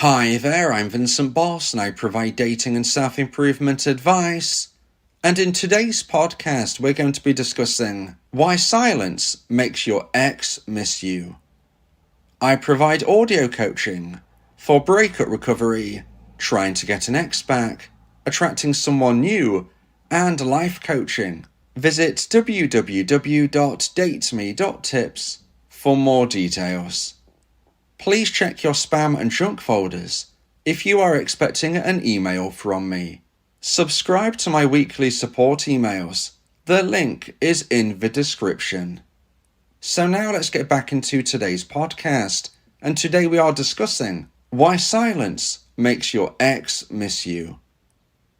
Hi there, I'm Vincent Bos and I provide dating and self-improvement advice. And in today's podcast, we're going to be discussing why silence makes your ex miss you. I provide audio coaching for breakup recovery, trying to get an ex back, attracting someone new, and life coaching. Visit www.dateme.tips for more details. Please check your spam and junk folders if you are expecting an email from me. Subscribe to my weekly support emails. The link is in the description. So now let's get back into today's podcast. And today we are discussing why silence makes your ex miss you.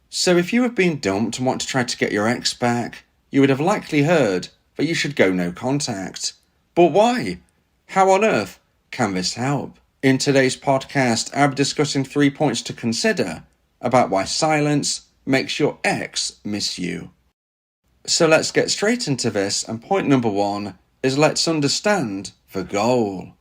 So if you have been dumped and want to try to get your ex back, you would have likely heard that you should go no contact. But why? How on earth can this help? In today's podcast, I'll be discussing 3 points to consider about why silence makes your ex miss you. So let's get straight into this, and point number 1 is let's understand the goal.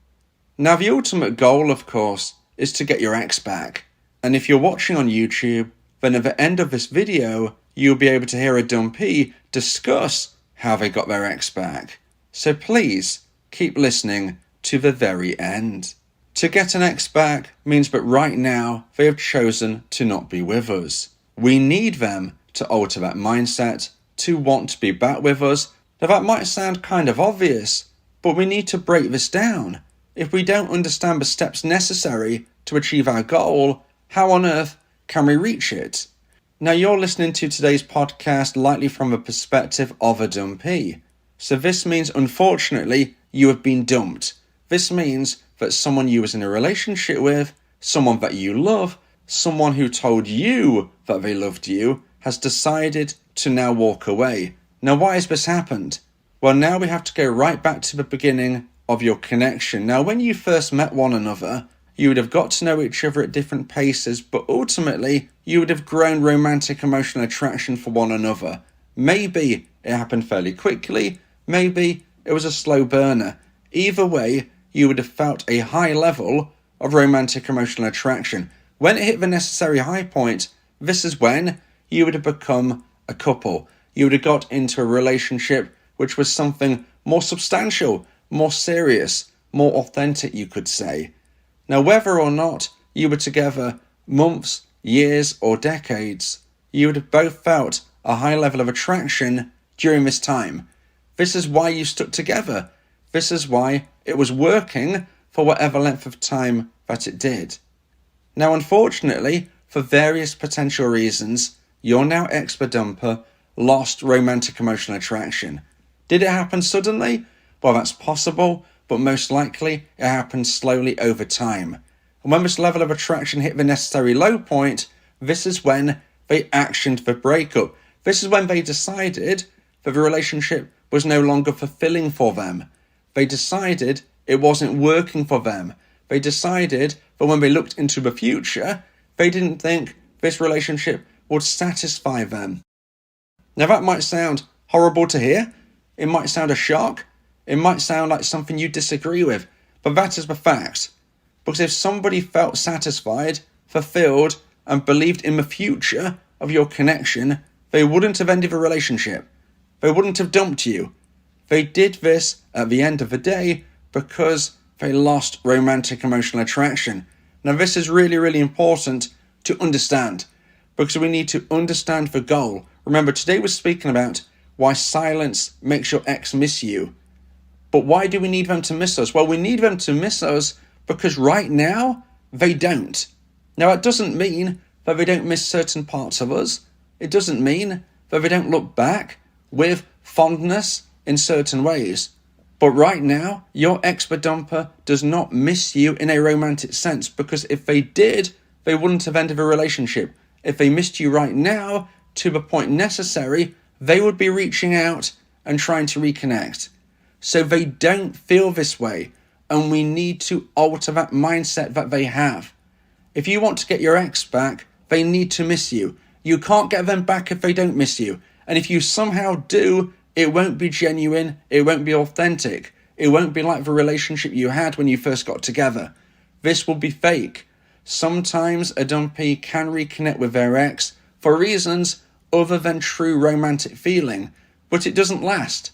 Now the ultimate goal, of course, is to get your ex back. And if you're watching on YouTube, then at the end of this video, you'll be able to hear a dumpee discuss how they got their ex back. So please keep listening to the very end. To get an ex back means that right now they have chosen to not be with us. We need them to alter that mindset, to want to be back with us. Now that might sound kind of obvious, but we need to break this down. If we don't understand the steps necessary to achieve our goal, how on earth can we reach it? Now you're listening to today's podcast likely from the perspective of a dumpee. So this means, unfortunately, you have been dumped. This means that someone you was in a relationship with, someone that you love, someone who told you that they loved you, has decided to now walk away. Now why has this happened? Well, now we have to go right back to the beginning of your connection. Now when you first met one another, you would have got to know each other at different paces, but ultimately you would have grown romantic emotional attraction for one another. Maybe it happened fairly quickly, maybe it was a slow burner. Either way, you would have felt a high level of romantic emotional attraction. When it hit the necessary high point, this is when you would have become a couple. You would have got into a relationship which was something more substantial, more serious, more authentic, you could say. Now, whether or not you were together months, years, or decades, you would have both felt a high level of attraction during this time. This is why you stuck together. This is why it was working for whatever length of time that it did. Now, unfortunately, for various potential reasons, your now ex-dumper lost romantic emotional attraction. Did it happen suddenly? Well, that's possible, but most likely it happened slowly over time. And when this level of attraction hit the necessary low point, this is when they actioned the breakup. This is when they decided that the relationship was no longer fulfilling for them. They decided it wasn't working for them. They decided that when they looked into the future, they didn't think this relationship would satisfy them. Now that might sound horrible to hear. It might sound a shock. It might sound like something you disagree with. But that is the fact. Because if somebody felt satisfied, fulfilled, and believed in the future of your connection, they wouldn't have ended the relationship. They wouldn't have dumped you. They did this at the end of the day because they lost romantic emotional attraction. Now this is really, really important to understand because we need to understand the goal. Remember, today we're speaking about why silence makes your ex miss you. But why do we need them to miss us? Well, we need them to miss us because right now they don't. Now that doesn't mean that they don't miss certain parts of us. It doesn't mean that they don't look back with fondness in certain ways. But right now, your ex-dumper does not miss you in a romantic sense because if they did, they wouldn't have ended a relationship. If they missed you right now to the point necessary, they would be reaching out and trying to reconnect. So they don't feel this way, and we need to alter that mindset that they have. If you want to get your ex back, they need to miss you. You can't get them back if they don't miss you. And if you somehow do, it won't be genuine, it won't be authentic. It won't be like the relationship you had when you first got together. This will be fake. Sometimes a dumpee can reconnect with their ex for reasons other than true romantic feeling, but it doesn't last.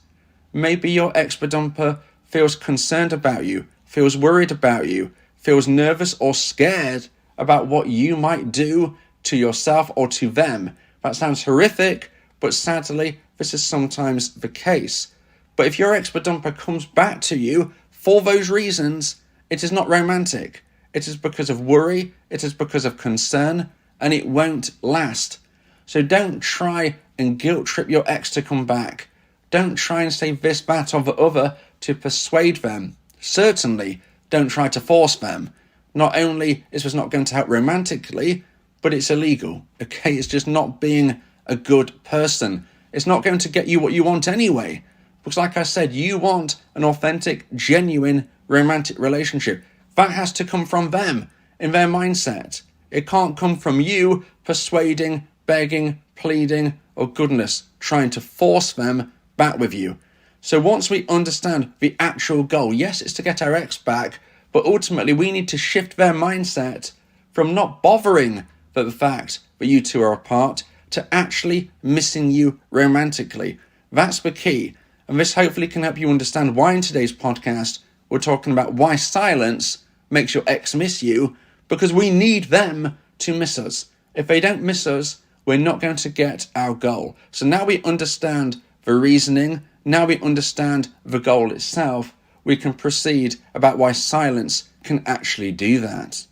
Maybe your ex-dumper feels concerned about you, feels worried about you, feels nervous or scared about what you might do to yourself or to them. That sounds horrific, but sadly, this is sometimes the case. But if your ex-dumper comes back to you for those reasons, it is not romantic. It is because of worry, it is because of concern, and it won't last. So don't try and guilt trip your ex to come back. Don't try and say this, that, or the other to persuade them. Certainly, don't try to force them. Not only is this not going to help romantically, but it's illegal. Okay, it's just not being a good person. It's not going to get you what you want anyway. Because like I said, you want an authentic, genuine, romantic relationship. That has to come from them, in their mindset. It can't come from you persuading, begging, pleading, or goodness, trying to force them back with you. So once we understand the actual goal, yes, it's to get our ex back, but ultimately we need to shift their mindset from not bothering the fact that you two are apart to actually missing you romantically. That's the key. And this hopefully can help you understand why in today's podcast we're talking about why silence makes your ex miss you, because we need them to miss us. If they don't miss us, we're not going to get our goal. So now we understand the reasoning, now we understand the goal itself, we can proceed about why silence can actually do that.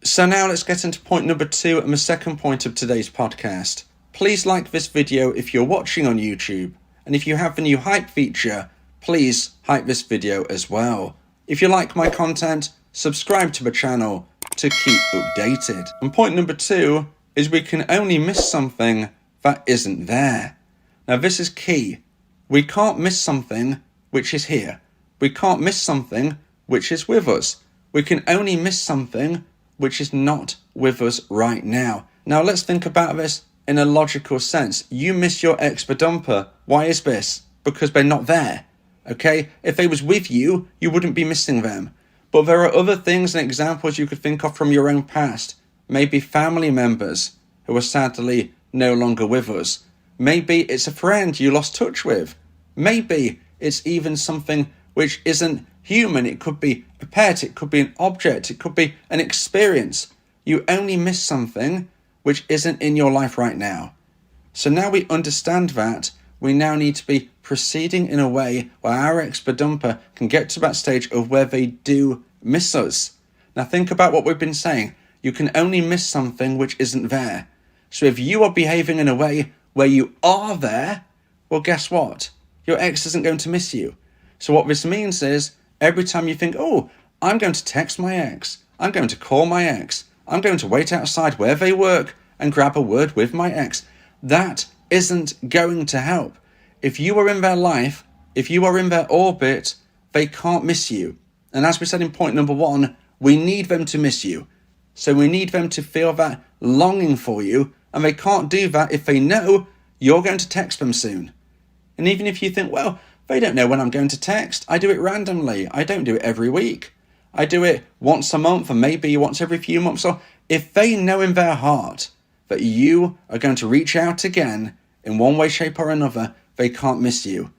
So now let's get into point number 2 and the second point of today's podcast. Please like this video if you're watching on YouTube, and if you have the new hype feature, please hype this video as well. If you like my content, subscribe to the channel to keep updated. And point number 2 is we can only miss something that isn't there. Now this is key. We can't miss something which is here. We can't miss something which is with us. We can only miss something which is not with us right now. Now let's think about this in a logical sense. You miss your ex-dumper. Why is this? Because they're not there. Okay? If they was with you, you wouldn't be missing them. But there are other things and examples you could think of from your own past. Maybe family members who are sadly no longer with us. Maybe it's a friend you lost touch with. Maybe it's even something which isn't human. It could be a pet, it could be an object, it could be an experience. You only miss something which isn't in your life right now. So now we understand that, we now need to be proceeding in a way where our ex-dumper can get to that stage of where they do miss us. Now think about what we've been saying. You can only miss something which isn't there. So if you are behaving in a way where you are there, well, guess what? Your ex isn't going to miss you. So what this means is, every time you think, oh, I'm going to text my ex, I'm going to call my ex, I'm going to wait outside where they work and grab a word with my ex, that isn't going to help. If you are in their life, if you are in their orbit, they can't miss you. And as we said in point number 1, we need them to miss you. So we need them to feel that longing for you, and they can't do that if they know you're going to text them soon. And even if you think, well, they don't know when I'm going to text, I do it randomly. I don't do it every week. I do it once a month and maybe once every few months. So if they know in their heart that you are going to reach out again in one way, shape or another, they can't miss you.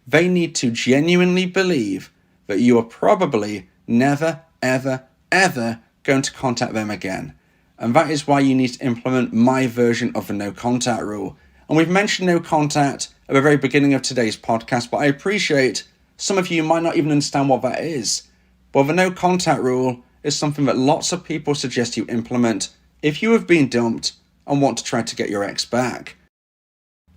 They need to genuinely believe that you are probably never, ever, ever going to contact them again. And that is why you need to implement my version of the no contact rule. And we've mentioned no contact at the very beginning of today's podcast, but I appreciate some of you might not even understand what that is. Well, the no contact rule is something that lots of people suggest you implement if you have been dumped and want to try to get your ex back.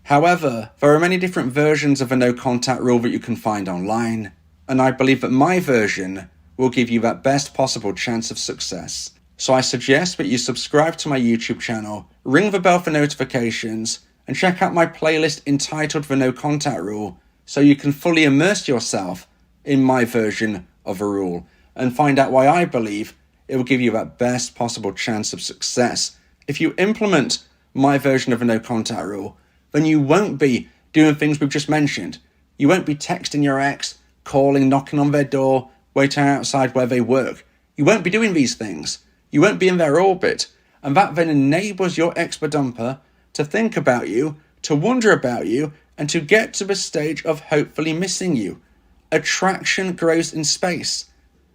However, there are many different versions of a no contact rule that you can find online, and I believe that my version will give you that best possible chance of success. So I suggest that you subscribe to my YouTube channel, ring the bell for notifications, and check out my playlist entitled The No Contact Rule so you can fully immerse yourself in my version of a rule and find out why I believe it will give you that best possible chance of success. If you implement my version of a no contact rule, then you won't be doing things we've just mentioned. You won't be texting your ex, calling, knocking on their door, waiting outside where they work. You won't be doing these things. You won't be in their orbit. And that then enables your ex-dumper to think about you, to wonder about you, and to get to the stage of hopefully missing you. Attraction grows in space.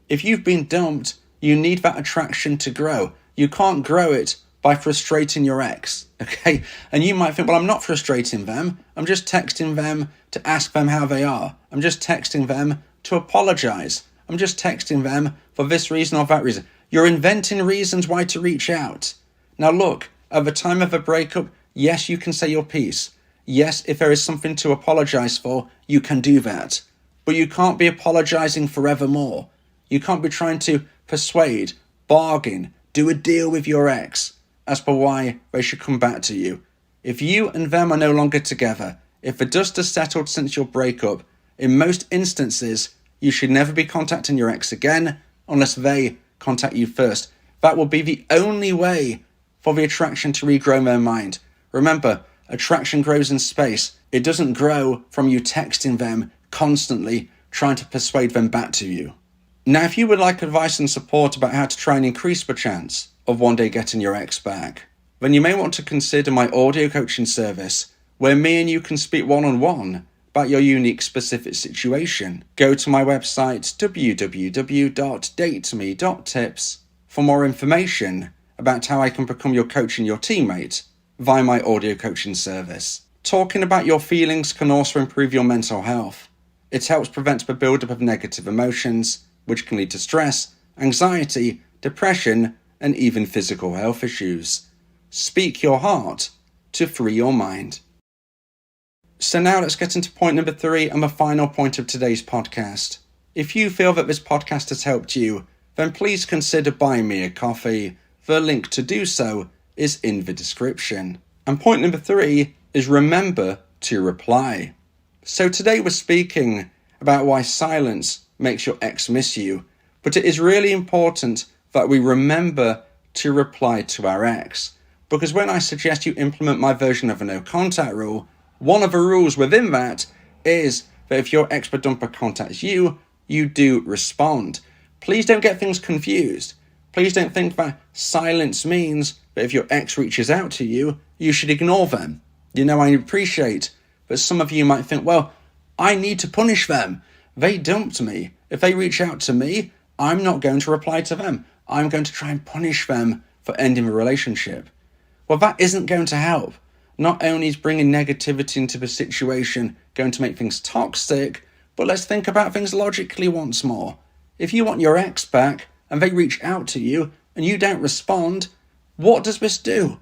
If you've been dumped, you need that attraction to grow. You can't grow it by frustrating your ex, okay? And you might think, well, I'm not frustrating them. I'm just texting them to ask them how they are. I'm just texting them to apologize. I'm just texting them for this reason or that reason. You're inventing reasons why to reach out. Now look, at the time of a breakup, yes, you can say your piece. Yes, if there is something to apologize for, you can do that. But you can't be apologizing forevermore. You can't be trying to persuade, bargain, do a deal with your ex as per why they should come back to you. If you and them are no longer together, if the dust has settled since your breakup, in most instances, you should never be contacting your ex again unless they contact you first. That will be the only way for the attraction to regrow in their mind. Remember, attraction grows in space. It doesn't grow from you texting them constantly, trying to persuade them back to you. Now, if you would like advice and support about how to try and increase the chance of one day getting your ex back, then you may want to consider my audio coaching service, where me and you can speak one-on-one about your unique specific situation. Go to my website, www.dateme.tips, for more information about how I can become your coach and your teammate via my audio coaching service. Talking about your feelings can also improve your mental health. It helps prevent the buildup of negative emotions, which can lead to stress, anxiety, depression, and even physical health issues. Speak your heart to free your mind. So now let's get into point number 3 and the final point of today's podcast. If you feel that this podcast has helped you, then please consider buying me a coffee. The link to do so is in the description. And point number 3 is remember to reply. So today we're speaking about why silence makes your ex miss you, but it is really important that we remember to reply to our ex. Because when I suggest you implement my version of a no contact rule, one of the rules within that is that if your ex-dumper contacts you, you do respond. Please don't get things confused. Please don't think that silence means that if your ex reaches out to you, you should ignore them. You know, I appreciate that some of you might think, well, I need to punish them. They dumped me. If they reach out to me, I'm not going to reply to them. I'm going to try and punish them for ending the relationship. Well, that isn't going to help. Not only is bringing negativity into the situation going to make things toxic, but let's think about things logically once more. If you want your ex back and they reach out to you and you don't respond, what does this do?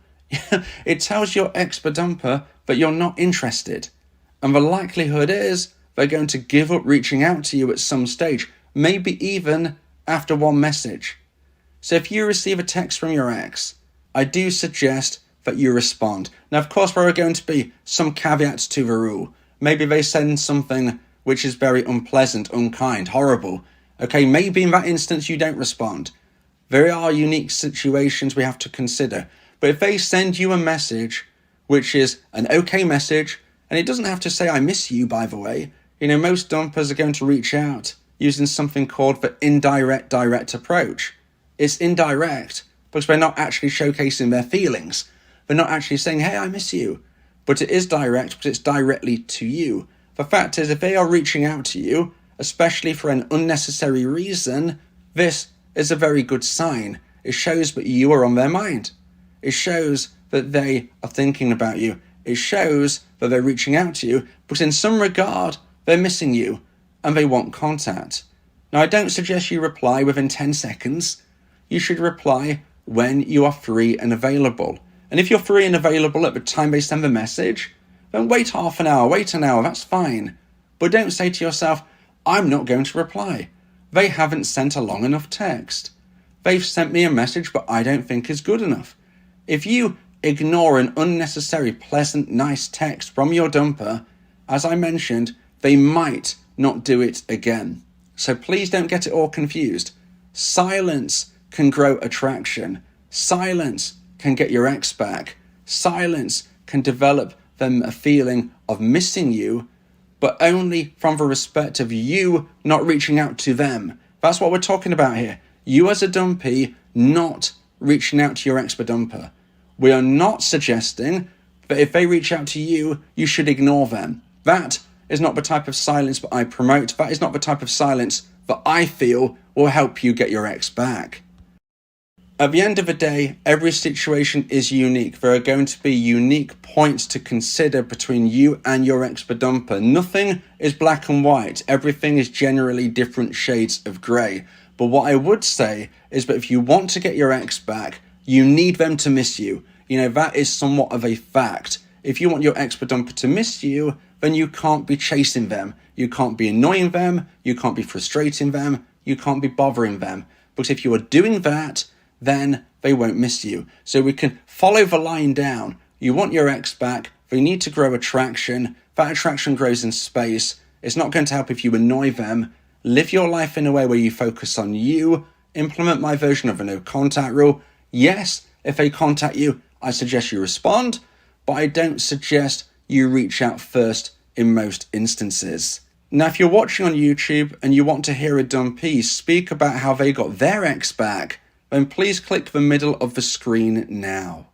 It tells your ex-dumper that you're not interested. And the likelihood is they're going to give up reaching out to you at some stage, maybe even after one message. So if you receive a text from your ex, I do suggest that you respond. Now, of course, there are going to be some caveats to the rule. Maybe they send something which is very unpleasant, unkind, horrible. Okay, maybe in that instance you don't respond. There are unique situations we have to consider. But if they send you a message which is an okay message, and it doesn't have to say I miss you, by the way. You know, most dumpers are going to reach out using something called the direct approach. It's indirect because they're not actually showcasing their feelings. They're not actually saying, hey, I miss you. But it is direct because it's directly to you. The fact is, if they are reaching out to you, especially for an unnecessary reason, this is a very good sign. It shows that you are on their mind. It shows that they are thinking about you. It shows that they're reaching out to you because in some regard, they're missing you and they want contact. Now, I don't suggest you reply within 10 seconds. You should reply when you are free and available. And if you're free and available at the time they send the message, then wait half an hour, wait an hour, that's fine. But don't say to yourself, I'm not going to reply. They haven't sent a long enough text. They've sent me a message but I don't think is good enough. If you ignore an unnecessary, pleasant, nice text from your dumper, as I mentioned, they might not do it again. So please don't get it all confused. Silence can grow attraction. Silence can get your ex back. Silence can develop them a feeling of missing you, but only from the respect of you not reaching out to them. That's what we're talking about here. you as a dumpee not reaching out to your ex-dumper. We are not suggesting that if they reach out to you, you should ignore them. That is not the type of silence that I promote. That is not the type of silence that I feel will help you get your ex back. At the end of the day, every situation is unique. There are going to be unique points to consider between you and your ex-dumper. Nothing is black and white. Everything is generally different shades of grey. But what I would say is that if you want to get your ex back, you need them to miss you. That is somewhat of a fact. If you want your ex-dumper to miss you, then you can't be chasing them. You can't be annoying them. You can't be frustrating them. You can't be bothering them. Because if you are doing that, then they won't miss you. So we can follow the line down. You want your ex back. They need to grow attraction. That attraction grows in space. It's not going to help if you annoy them. Live your life in a way where you focus on you. Implement my version of a no contact rule. Yes, if they contact you, I suggest you respond, but I don't suggest you reach out first in most instances. Now, if you're watching on YouTube and you want to hear a dumpee speak about how they got their ex back, then please click the middle of the screen now.